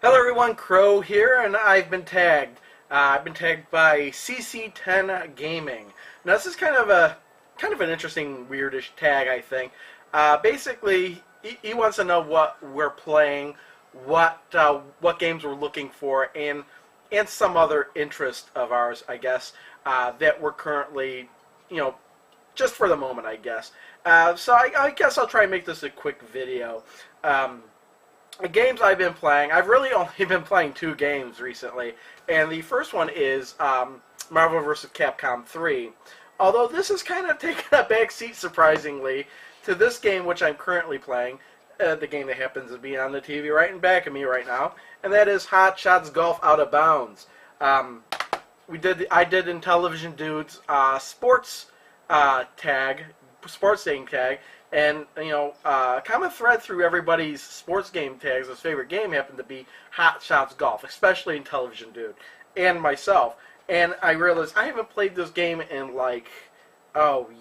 Hello everyone, Crow here, and I've been tagged. I've been tagged by CC10Gaming. Now this is kind of an interesting, weirdish tag, I think. Basically, he wants to know what we're playing, what games we're looking for, and some other interest of ours, I guess, that we're currently, you know, just for the moment, I guess. So I guess I'll try and make this a quick video. The games I've been playing, I've really only been playing two games recently, and the first one is Marvel vs. Capcom 3. Although this has kind of taken a back seat, surprisingly, to this game which I'm currently playing, the game that happens to be on the TV right in back of me right now, and that is Hot Shots Golf Out of Bounds. I did in Television Dudes sports tag, sports game tag. And, common thread through everybody's sports game tags, his favorite game happened to be Hot Shots Golf, especially in Television Dude, and myself. And I realized I haven't played this game in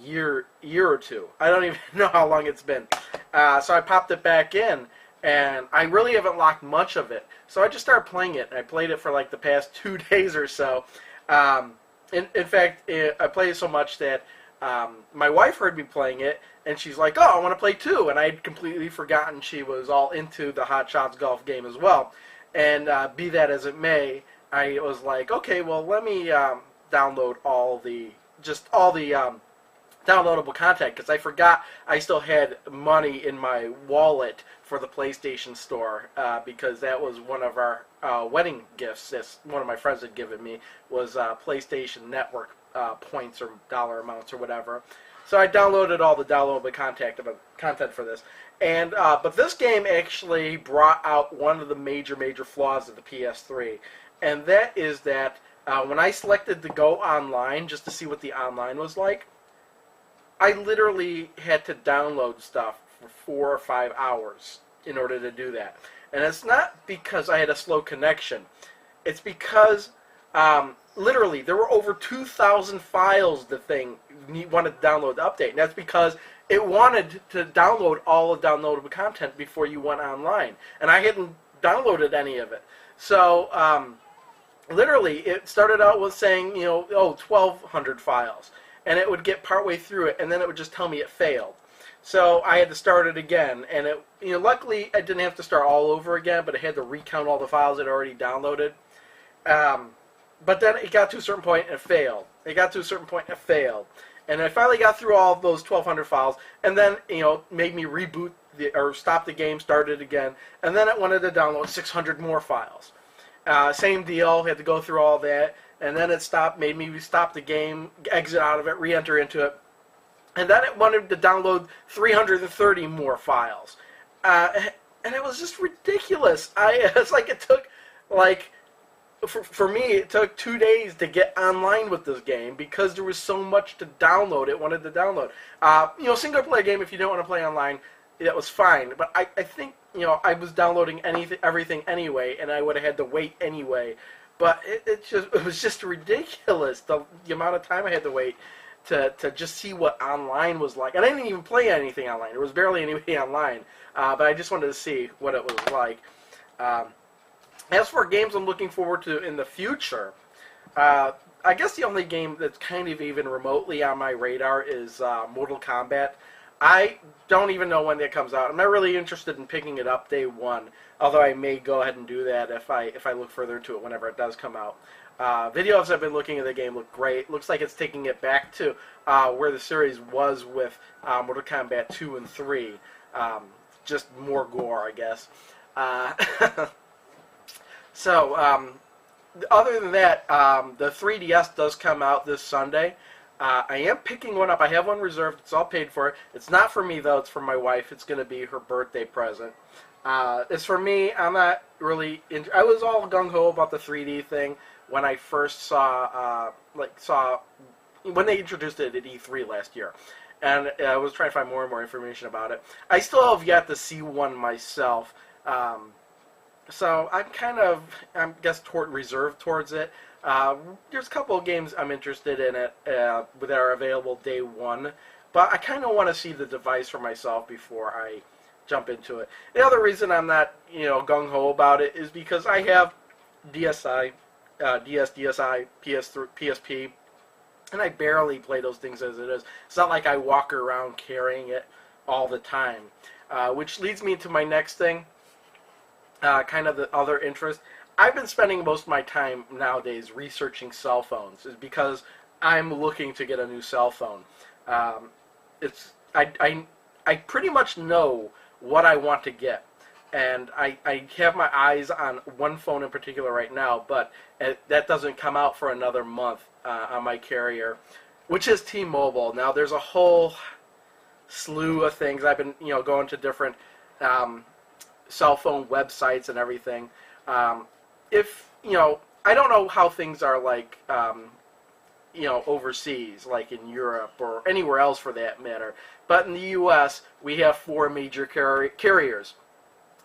year or two. I don't even know how long it's been. So I popped it back in, and I really haven't locked much of it. So I just started playing it, and I played it for like the past 2 days or so. In fact, I played it so much that my wife heard me playing it, and she's like, "Oh, I want to play too." And I'd completely forgotten she was all into the Hot Shots Golf game as well. And be that as it may, I was like, "Okay, well, let me download all the downloadable content," because I forgot I still had money in my wallet for the PlayStation Store, because that was one of our wedding gifts that one of my friends had given me, was PlayStation Network points or dollar amounts or whatever. So I downloaded all the downloadable content for this, and but this game actually brought out one of the major flaws of the PS3, and that is that when I selected to go online just to see what the online was like, I literally had to download stuff for 4 or 5 hours in order to do that. And it's not because I had a slow connection. It's because literally there were over 2,000 files the thing wanted to download the update. And that's because it wanted to download all the downloadable content before you went online. And I hadn't downloaded any of it. So literally it started out with saying, 1,200 files. And it would get partway through it, and then it would just tell me it failed. So I had to start it again, and luckily I didn't have to start all over again, but I had to recount all the files I'd already downloaded. But then it got to a certain point and it failed. It got to a certain point and it failed. And I finally got through all of those 1,200 files, and then made me reboot or stop the game, start it again, and then it wanted to download 600 more files. Same deal, had to go through all that. And then it stopped, made me stop the game, exit out of it, re-enter into it. And then it wanted to download 330 more files. And it was just ridiculous. It's like it took, for me, it took 2 days to get online with this game because there was so much to download it wanted to download. Single player game, if you don't want to play online, that was fine. But I think, I was downloading everything anyway, and I would have had to wait anyway. But it was just ridiculous, the amount of time I had to wait to just see what online was like. And I didn't even play anything online. There was barely anybody online. But I just wanted to see what it was like. As for games I'm looking forward to in the future, I guess the only game that's kind of even remotely on my radar is Mortal Kombat. I don't even know when that comes out. I'm not really interested in picking it up day one, although I may go ahead and do that if I look further into it whenever it does come out. Videos I've been looking at the game look great. Looks like it's taking it back to where the series was with Mortal Kombat 2 and 3. Just more gore, I guess. So, other than that, the 3DS does come out this Sunday. I am picking one up. I have one reserved. It's all paid for. It's not for me, though. It's for my wife. It's going to be her birthday present. As for me, I'm not really... I was all gung-ho about the 3D thing when I first saw... when they introduced it at E3 last year. And I was trying to find more and more information about it. I still have yet to see one myself. So I'm reserved towards it. There's a couple of games I'm interested in it that are available day one, but I kind of want to see the device for myself before I jump into it. The other reason I'm not, gung-ho about it is because I have DSi, DSi, PS3, PSP, and I barely play those things as it is. It's not like I walk around carrying it all the time. Which leads me to my next thing, kind of the other interest. I've been spending most of my time nowadays researching cell phones, is because I'm looking to get a new cell phone. I pretty much know what I want to get, and I have my eyes on one phone in particular right now, but that doesn't come out for another month on my carrier, which is T-Mobile. Now there's a whole slew of things. I've been going to different cell phone websites and everything. I don't know how things are like overseas, like in Europe or anywhere else for that matter. But in the U.S., we have 4 major carriers: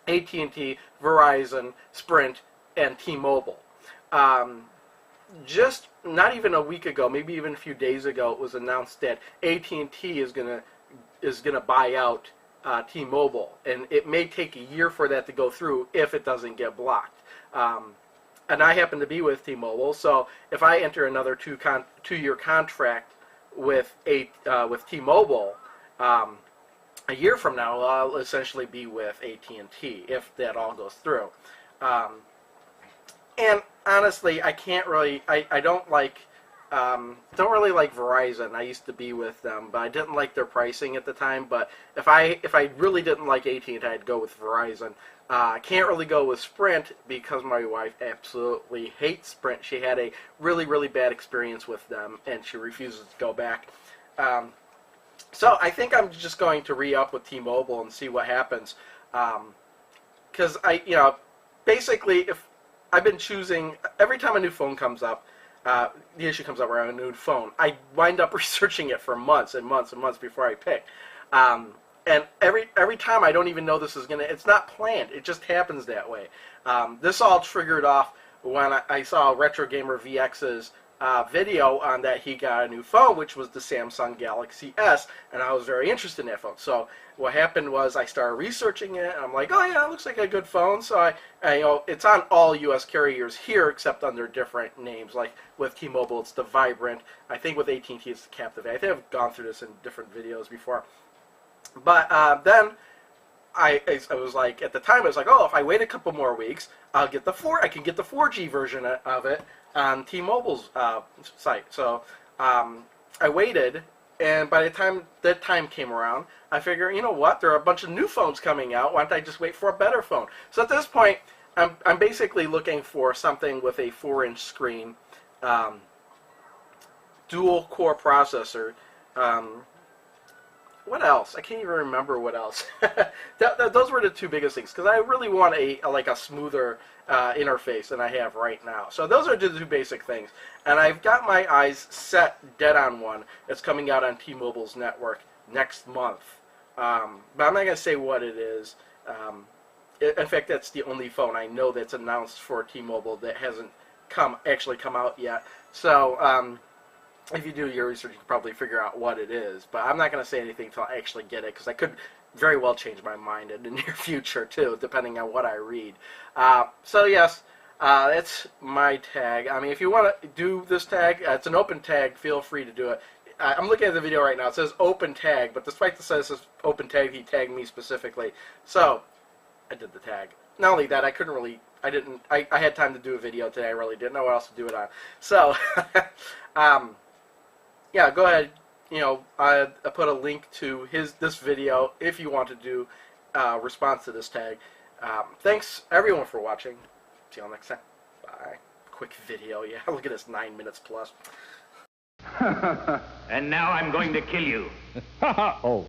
AT&T, Verizon, Sprint, and T-Mobile. Just not even a week ago, maybe even a few days ago, it was announced that AT&T is gonna buy out T-Mobile, and it may take a year for that to go through if it doesn't get blocked. And I happen to be with T-Mobile, so if I enter another two-year contract with T-Mobile, a year from now, I'll essentially be with AT&T if that all goes through. And honestly, I can't really, I don't really like Verizon. I used to be with them, but I didn't like their pricing at the time. But if I really didn't like AT&T, I'd go with Verizon. I can't really go with Sprint because my wife absolutely hates Sprint. She had a really, really bad experience with them, and she refuses to go back. So I think I'm just going to re-up with T-Mobile and see what happens. Because basically, if I've been choosing, every time a new phone comes up, the issue comes up around a new phone, I wind up researching it for months and months and months before I pick. And every time I don't even know this is it's not planned. It just happens that way. This all triggered off when I saw Retro Gamer VX's video on that he got a new phone, which was the Samsung Galaxy S, and I was very interested in that phone. So what happened was I started researching it, and I'm like, oh yeah, it looks like a good phone. So it's on all U.S. carriers here except under different names. Like with T-Mobile, it's the Vibrant. I think with AT&T, it's the Captivate. I think I've gone through this in different videos before. But then I was like, at the time, I was like, oh, if I wait a couple more weeks, I can get the 4G version of it on T-Mobile's site. So I waited, and by the time that time came around, I figured, you know what, there are a bunch of new phones coming out. Why don't I just wait for a better phone? So at this point, I'm basically looking for something with a 4-inch screen, dual-core processor. What else? I can't even remember what else. Those were the two biggest things, because I really want a smoother interface than I have right now. So those are the two basic things. And I've got my eyes set dead on one that's coming out on T-Mobile's network next month. But I'm not going to say what it is. In fact, that's the only phone I know that's announced for T-Mobile that hasn't actually come out yet. So if you do your research, you can probably figure out what it is. But I'm not going to say anything until I actually get it, because I could very well change my mind in the near future, too, depending on what I read. So, yes, that's my tag. I mean, if you want to do this tag, it's an open tag. Feel free to do it. I'm looking at the video right now. It says open tag, but despite the fact it says open tag, he tagged me specifically. So, I did the tag. Not only that, I had time to do a video today. I really didn't know what else to do it on. So, yeah, go ahead. I put a link to this video if you want to do response to this tag. Thanks everyone for watching. See you all next time. Bye. Quick video. Yeah, look at this, 9 minutes plus. And now I'm going to kill you. Oh.